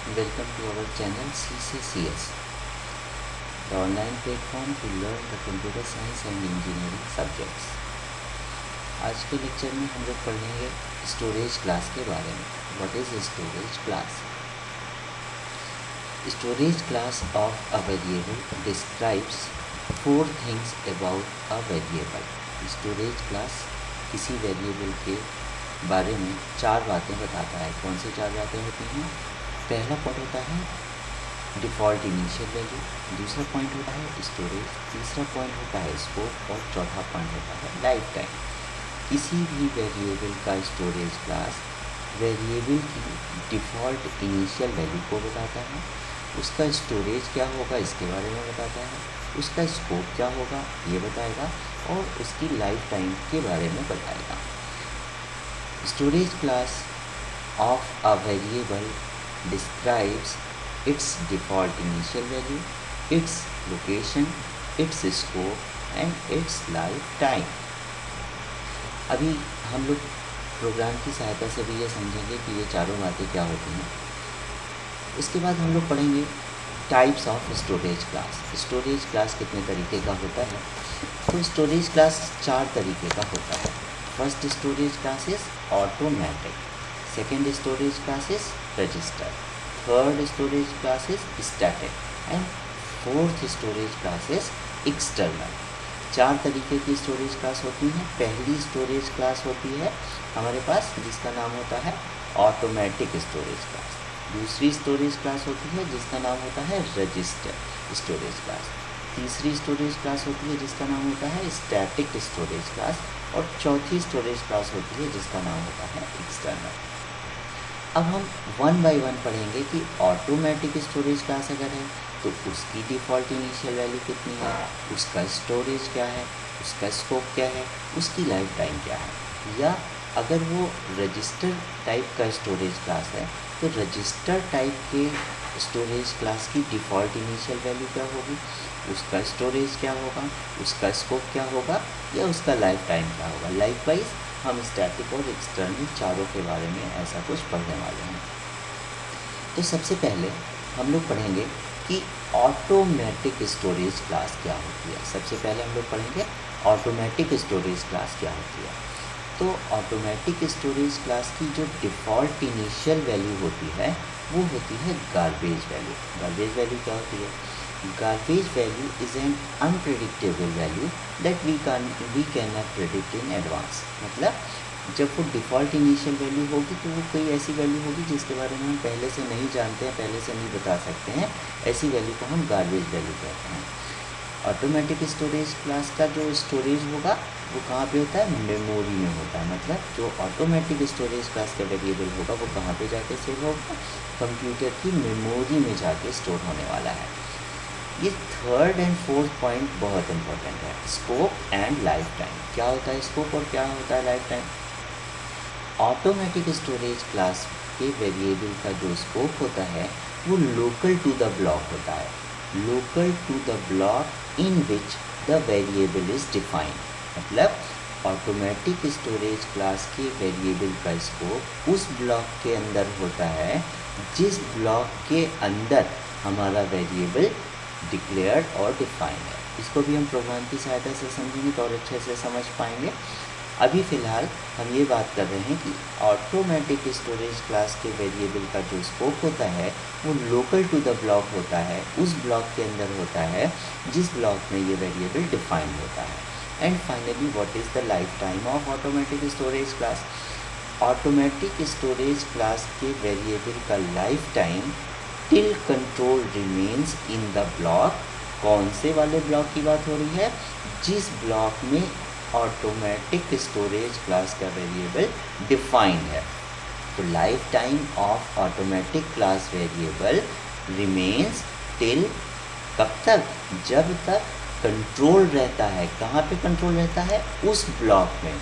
Welcome to our channel CCCS, the online platform to learn the computer science and engineering subjects. आज के lecture में हम लोग पढ़ेंगे स्टोरेज क्लास के बारे में. What is storage class? Storage class of a variable describes four things about a variable. Storage class किसी वेरिएबल के बारे में चार बातें बताता है. कौन सी चार बातें होती हैं? पहला पॉइंट होता है डिफ़ॉल्ट इनिशियल वैल्यू, दूसरा पॉइंट होता है स्टोरेज, तीसरा पॉइंट होता है स्कोप और चौथा पॉइंट होता है लाइफ टाइम. किसी भी वेरिएबल का स्टोरेज क्लास वेरिएबल की डिफ़ॉल्ट इनिशियल वैल्यू को बताता है, उसका स्टोरेज क्या होगा इसके बारे में बताता है, उसका स्कोप क्या होगा ये बताएगा और उसकी लाइफ टाइम के बारे में बताएगा. Storage class of a variable describes its default initial value, its location, its scope and its lifetime. अभी हम लोग प्रोग्राम की सहायता से भी ये समझेंगे कि ये चारों बातें क्या होती हैं. उसके बाद हम लोग पढ़ेंगे types of storage class. Storage class कितने तरीके का होता है? तो स्टोरेज क्लास चार तरीके का होता है. First storage class is automatic, second storage class is register, third storage class is static and fourth storage class is external. चार तरीके की स्टोरेज क्लास होती हैं. पहली स्टोरेज क्लास होती है हमारे पास जिसका नाम होता है ऑटोमेटिक स्टोरेज क्लास. दूसरी स्टोरेज क्लास होती है जिसका नाम होता है रजिस्टर स्टोरेज क्लास. तीसरी स्टोरेज क्लास होती है जिसका नाम होता है स्टैटिक स्टोरेज क्लास और चौथी स्टोरेज क्लास होती है जिसका नाम होता है एक्सटर्नल. अब हम वन बाय वन पढ़ेंगे कि ऑटोमेटिक स्टोरेज क्लास अगर है तो उसकी डिफ़ॉल्ट इनिशियल वैल्यू कितनी है, उसका स्टोरेज क्या है, उसका स्कोप क्या है, उसकी लाइफ टाइम क्या है. या अगर वो रजिस्टर टाइप का स्टोरेज क्लास है तो रजिस्टर टाइप के स्टोरेज क्लास की डिफ़ॉल्ट इनिशियल वैल्यू क्या होगी, उसका स्टोरेज क्या होगा, उसका स्कोप क्या होगा या उसका लाइफ टाइम क्या होगा. लाइकवाइज हम स्टैटिक और एक्सटर्नल चारों के बारे में ऐसा कुछ पढ़ने वाले हैं. तो सबसे पहले हम लोग पढ़ेंगे कि ऑटोमेटिक स्टोरेज क्लास क्या होती है. सबसे पहले हम लोग पढ़ेंगे ऑटोमेटिक स्टोरेज क्लास क्या होती है. तो ऑटोमेटिक स्टोरेज क्लास की जो डिफ़ॉल्ट इनिशियल वैल्यू होती है वो होती है गार्बेज वैल्यू. गार्बेज वैल्यू क्या होती है? Garbage value is an unpredictable value that we cannot predict in advance. मतलब जब वो डिफ़ॉल्ट इनिशियल वैल्यू होगी तो वो कोई ऐसी वैल्यू होगी जिसके बारे में हम पहले से नहीं जानते हैं, पहले से नहीं बता सकते हैं. ऐसी वैल्यू को हम गार्बेज वैल्यू कहते हैं. ऑटोमेटिक स्टोरेज क्लास का जो स्टोरेज होगा वो कहाँ पे होता है? मेमोरी में होता है. मतलब जो ऑटोमेटिक स्टोरेज क्लास का वेरिएबल होगा वो कहाँ पे जाके सेव होगा? कंप्यूटर की मेमोरी में जाके स्टोर होने वाला है. ये थर्ड एंड फोर्थ पॉइंट बहुत इंपॉर्टेंट है. Scope and life time. क्या होता है स्कोप और क्या होता है life time? Automatic storage class के वेरिएबल का जो स्कोप होता है वो लोकल टू द ब्लॉक होता है. Local to the block in which the variable is defined. मतलब ऑटोमेटिक स्टोरेज क्लास के वेरिएबल का स्कोप उस ब्लॉक के अंदर होता है जिस ब्लॉक के अंदर हमारा वेरिएबल डिक्लेयर्ड और डिफाइंड है. इसको भी हम प्रोग्राम की सहायता से समझेंगे तो और अच्छे से समझ पाएंगे. अभी फ़िलहाल हम ये बात कर रहे हैं कि ऑटोमेटिक स्टोरेज क्लास के वेरिएबल का जो स्कोप होता है वो लोकल टू द ब्लॉक होता है, उस ब्लॉक के अंदर होता है जिस ब्लॉक में ये वेरिएबल डिफाइंड होता है. And finally what is the life time of automatic storage class. Automatic storage class के वेरिएबल का life time till control remains in the block. कौन से वाले ब्लॉक की बात हो रही है? जिस ब्लॉक में ऑटोमेटिक स्टोरेज क्लास का वेरिएबल डिफाइंड है. तो life time of automatic class variable remains till कब तक? जब तक कंट्रोल रहता है. कहाँ पे कंट्रोल रहता है? उस ब्लॉक में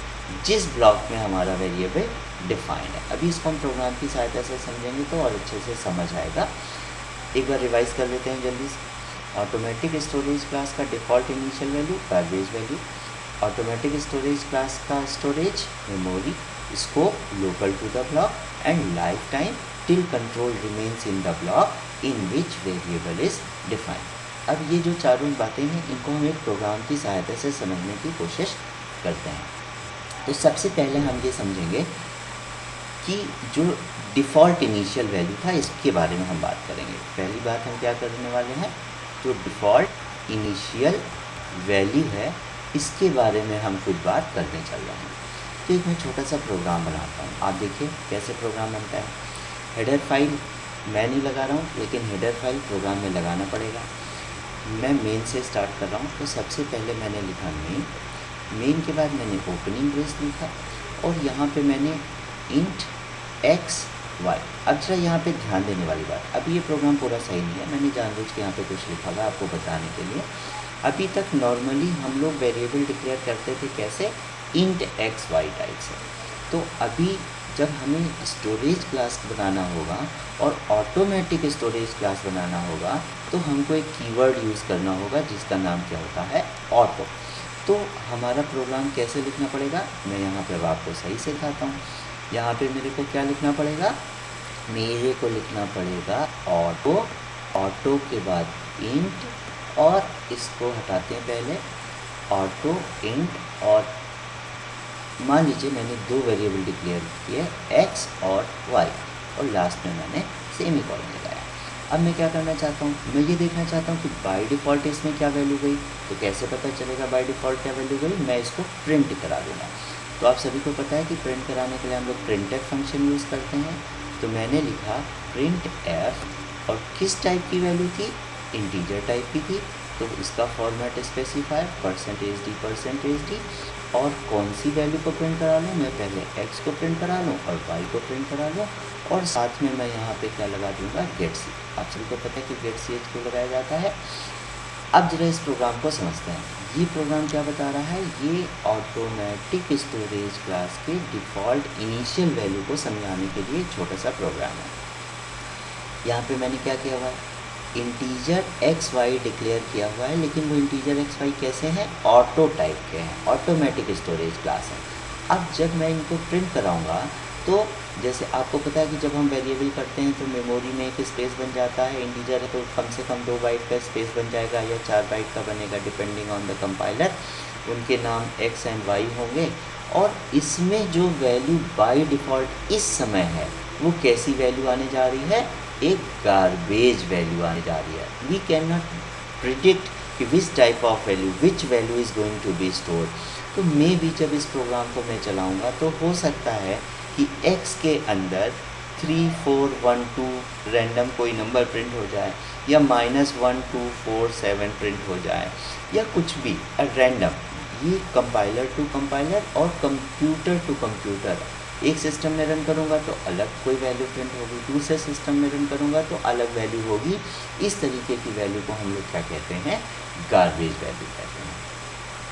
जिस ब्लॉक में हमारा वेरिएबल डिफाइंड है. अभी इसको हम प्रोग्राम की सहायता से समझेंगे तो और अच्छे से समझ आएगा. एक बार रिवाइज कर लेते हैं जल्दी से. ऑटोमेटिक स्टोरेज क्लास का default initial value garbage value. Automatic storage class का storage memory, scope local to the block and life time till control remains in the block in which variable is defined. अब ये जो चारों बातें हैं इनको हम एक प्रोग्राम की सहायता से समझने की कोशिश करते हैं। तो सबसे पहले हम ये समझेंगे कि जो डिफ़ॉल्ट इनिशियल वैल्यू था इसके बारे में हम बात करेंगे। पहली बात हम क्या करने वाले हैं, जो डिफ़ॉल्ट इनिशियल वैल्यू है इसके बारे में हम कुछ बात करने चल रहे हैं। तो एक मैं छोटा सा प्रोग्राम बनाता हूँ, आप देखिए कैसे प्रोग्राम बनता है। हेडर फाइल मैं नहीं लगा रहा हूँ, लेकिन हेडर फाइल प्रोग्राम में लगाना पड़ेगा। मैं मेन से स्टार्ट कर रहा हूँ। तो सबसे पहले मैंने लिखा मेन के बाद मैंने ओपनिंग ब्रेस लिखा और यहाँ पे मैंने इंट x y। अब जरा यहाँ पे ध्यान देने वाली बात, अभी ये प्रोग्राम पूरा सही नहीं है, मैंने जानबूझ के यहाँ पे कुछ लिखा हुआ आपको बताने के लिए। अभी तक नॉर्मली हम लोग वेरिएबल डिक्लेयर करते थे कैसे, इंट x y टाइप से। तो अभी जब हमें स्टोरेज क्लास बनाना होगा और ऑटोमेटिक स्टोरेज क्लास बनाना होगा तो हमको एक कीवर्ड यूज़ करना होगा जिसका नाम क्या होता है, ऑटो। तो हमारा प्रोग्राम कैसे लिखना पड़ेगा, मैं यहाँ पे अब आपको सही से दिखाता हूँ। यहाँ पे मेरे को क्या लिखना पड़ेगा, मेरे को लिखना पड़ेगा ऑटो के बाद इंट, और इसको हटाते हैं पहले, ऑटो इंट, और मान लीजिए मैंने दो वेरिएबल डिक्लेयर किए x और y, और लास्ट में मैंने सेमीकोलन लगाया। अब मैं क्या करना चाहता हूँ, मैं ये देखना चाहता हूँ कि बाय डिफ़ॉल्ट इसमें क्या वैल्यू गई। तो कैसे पता चलेगा बाय डिफ़ॉल्ट क्या वैल्यू गई, मैं इसको प्रिंट करा दूँगा। तो आप सभी को पता है कि प्रिंट कराने के लिए हम लोग प्रिंट एफ फंक्शन यूज़ करते हैं। तो मैंने लिखा प्रिंट एफ, और किस टाइप की वैल्यू थी, इंटीजर टाइप की थी। तो इसका फॉर्मेट स्पेसिफायर %d, और कौन सी वैल्यू को प्रिंट करा लूँ, मैं पहले x को प्रिंट करा लूँ और y को प्रिंट करा लूँ, और साथ में मैं यहाँ पे क्या लगा दूँगा, गेट सी। आप सभी को पता है कि गेट सी क्यों लगाया जाता है। अब जरा इस प्रोग्राम को समझते हैं। ये प्रोग्राम क्या बता रहा है, ये ऑटोमेटिक स्टोरेज क्लास के डिफ़ॉल्ट इनिशियल वैल्यू को समझाने के लिए छोटा सा प्रोग्राम है। यहाँ पे मैंने क्या किया हुआ है, इंटीजर एक्स वाई डिक्लेयर किया हुआ है, लेकिन वो इंटीजर एक्स वाई कैसे हैं, ऑटो टाइप के हैं, ऑटोमेटिक स्टोरेज क्लास है। अब जब मैं इनको प्रिंट कराऊंगा तो जैसे आपको पता है कि जब हम वेरिएबल करते हैं तो मेमोरी में एक स्पेस बन जाता है, इंटीजर है तो कम से कम 2 बाइट का स्पेस बन जाएगा या 4 बाइट का बनेगा, डिपेंडिंग ऑन द कंपाइलर। उनके नाम x एंड y होंगे, और इसमें जो वैल्यू बाय डिफ़ॉल्ट इस समय है वो कैसी वैल्यू आने जा रही है, एक गार्बेज वैल्यू आने जा रही है। वी कैन नॉट प्रिडिक्ट कि which type of value, which value is going to be stored. तो मे भी जब इस प्रोग्राम को मैं चलाऊँगा तो हो सकता है कि x के अंदर 3 4 1 2 रैंडम कोई नंबर प्रिंट हो जाए, या -1 2 4 7 प्रिंट हो जाए, या कुछ भी रैंडम। ये कंपाइलर टू कंपाइलर और कंप्यूटर टू कंप्यूटर, एक सिस्टम में रन करूँगा तो अलग कोई वैल्यू प्रिंट होगी, दूसरे सिस्टम में रन करूँगा तो अलग वैल्यू होगी। इस तरीके की वैल्यू को हम लोग क्या कहते हैं, गार्बेज वैल्यू कहते हैं।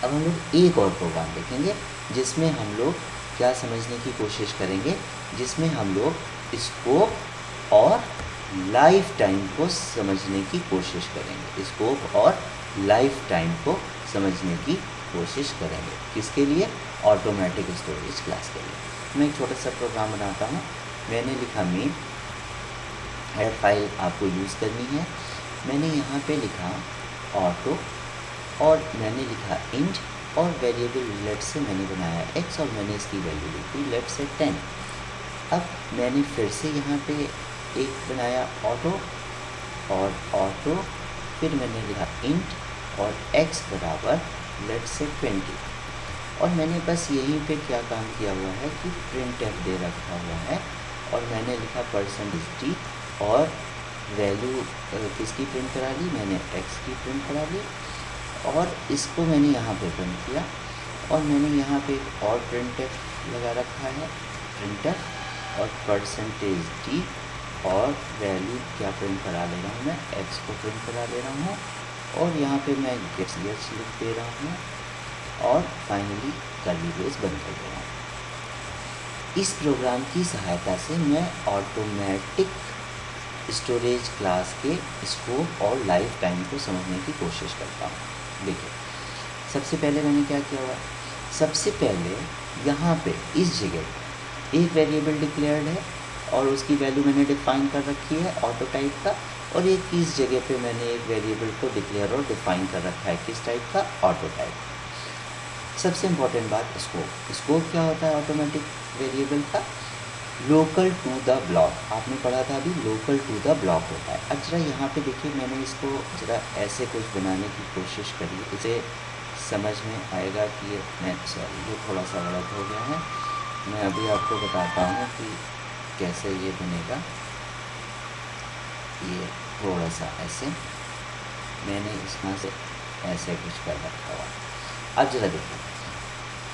अब हम लोग एक और प्रोग्राम देखेंगे जिसमें हम लोग क्या समझने की कोशिश करेंगे, जिसमें हम लोग स्कोप और लाइफ टाइम को समझने की कोशिश करेंगे। स्कोप और लाइफ टाइम को समझने की कोशिश करेंगे, किसके लिए, ऑटोमेटिक स्टोरेज क्लास के लिए। मैं एक छोटा सा प्रोग्राम बनाता हूँ। मैंने लिखा मेन, हेडर फाइल आपको यूज़ करनी है। मैंने यहाँ पे लिखा ऑटो, और मैंने लिखा इंट, और वेरिएबल लेट से मैंने बनाया x, और मैंने इसकी वैल्यू लिखी लेट से 10। अब मैंने फिर से यहाँ पे एक बनाया ऑटो, और ऑटो, फिर मैंने लिखा इंट और x बराबर लेट से 20। और मैंने बस यहीं पे क्या काम किया हुआ है कि प्रिंट एफ दे रखा हुआ है, और मैंने लिखा %d, और वैल्यू किसकी प्रिंट करा ली, मैंने x की प्रिंट करा ली, और इसको मैंने यहाँ पे प्रिंट किया। और मैंने यहाँ पे एक और प्रिंट एफ लगा रखा है, प्रिंटर और %d, और वैल्यू क्या प्रिंट करा ले रहा हूँ, मैं x को प्रिंट करा ले रहा हूँ, और यहाँ पे मैं गेट्स लिख दे रहा हूँ, और फाइनली कर्ली ब्रेस बंद कर दे रहा हूँ। इस प्रोग्राम की सहायता से मैं ऑटोमेटिक स्टोरेज क्लास के स्कोप और लाइफ टाइम को समझने की कोशिश करता हूँ। देखिए, सबसे पहले मैंने क्या किया हुआ, सबसे पहले यहाँ पे इस जगह एक वेरिएबल डिक्लेयर्ड है और उसकी वैल्यू मैंने डिफाइन कर रखी है ऑटो टाइप का, और एक इस जगह पे मैंने एक वेरिएबल को डिक्लेयर और डिफाइन कर रखा है किस टाइप का, ऑटो टाइप। सबसे इम्पॉर्टेंट बात स्कोप। स्कोप क्या होता है ऑटोमेटिक वेरिएबल का, लोकल टू द ब्लॉक। आपने पढ़ा था अभी लोकल टू द ब्लॉक होता है। अब जरा यहाँ पे देखिए मैंने इसको जरा ऐसे कुछ बनाने की कोशिश करी, इसे समझ में आएगा कि ये थोड़ा सा गलत हो गया है। मैं अभी आपको बताता हूँ कि कैसे ये बनेगा। ये थोड़ा सा ऐसे मैंने इसमें से ऐसे कुछ कर रखा हुआ। अब जरा देखो,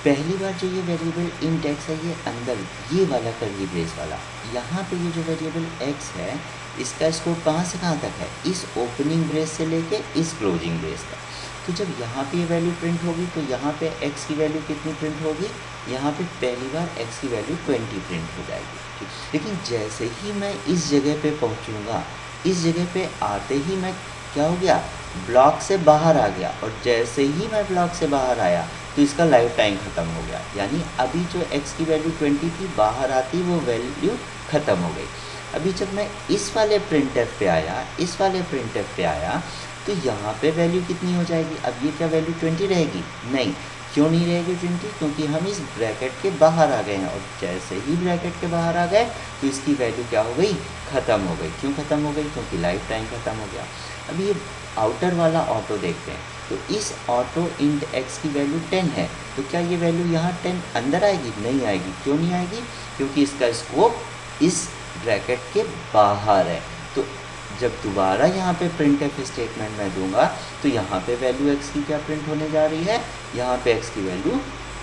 पहली बार जो ये वेरिएबल इंट एक्स है ये अंदर ये वाला कर्ली ब्रेस वाला, यहाँ पे ये जो वेरिएबल एक्स है इसका स्कोप कहाँ से कहाँ तक है, इस ओपनिंग ब्रेस से लेके इस क्लोजिंग ब्रेस तक। तो जब यहाँ पे ये वैल्यू प्रिंट होगी तो यहाँ पे x की वैल्यू कितनी प्रिंट होगी, यहाँ पे पहली बार x की वैल्यू 20 प्रिंट हो जाएगी, ठीक। लेकिन जैसे ही मैं इस जगह पे पहुँचूँगा, इस जगह पे आते ही मैं क्या हो गया, ब्लॉक से बाहर आ गया, और जैसे ही मैं ब्लॉक से बाहर आया तो इसका लाइफ टाइम ख़त्म हो गया। यानी अभी जो x की वैल्यू 20 थी, बाहर आती वो वैल्यू ख़त्म हो गई। अभी जब मैं इस वाले प्रिंटफ पे आया, इस वाले प्रिंटफ पे आया तो यहाँ पे वैल्यू कितनी हो जाएगी, अब ये क्या वैल्यू 20 रहेगी, नहीं। क्यों नहीं रहेगी 20, क्योंकि हम इस ब्रैकेट के बाहर आ गए हैं, और जैसे ही ब्रैकेट के बाहर आ गए तो इसकी वैल्यू क्या हो गई, ख़त्म हो गई। क्यों ख़त्म हो गई, क्योंकि लाइफ टाइम ख़त्म हो गया। अब ये आउटर वाला ऑटो देखते हैं, तो इस ऑटो इंट एक्स की वैल्यू 10 है, तो क्या ये वैल्यू यहाँ 10 अंदर आएगी, नहीं आएगी। क्यों नहीं आएगी, क्योंकि इसका स्कोप इस ब्रैकेट के बाहर है। तो जब दोबारा यहाँ पे प्रिंट एफ स्टेटमेंट मैं दूंगा तो यहाँ पे वैल्यू x की क्या प्रिंट होने जा रही है, यहाँ पे x की वैल्यू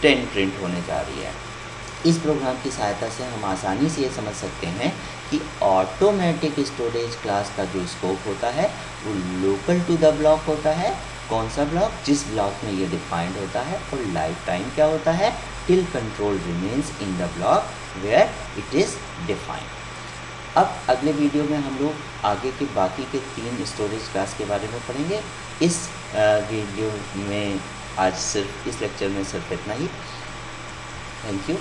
10 प्रिंट होने जा रही है। इस प्रोग्राम की सहायता से हम आसानी से ये समझ सकते हैं कि ऑटोमेटिक स्टोरेज क्लास का जो स्कोप होता है वो लोकल टू द ब्लॉक होता है। कौन सा ब्लॉक, जिस ब्लॉक में ये डिफाइंड होता है, और लाइफ टाइम क्या होता है, till control remains in the block where it is defined. अब अगले वीडियो में हम लोग आगे के बाकी के 3 स्टोरेज क्लास के बारे में पढ़ेंगे। इस वीडियो में आज सिर्फ इस लेक्चर में सिर्फ इतना ही। Thank you.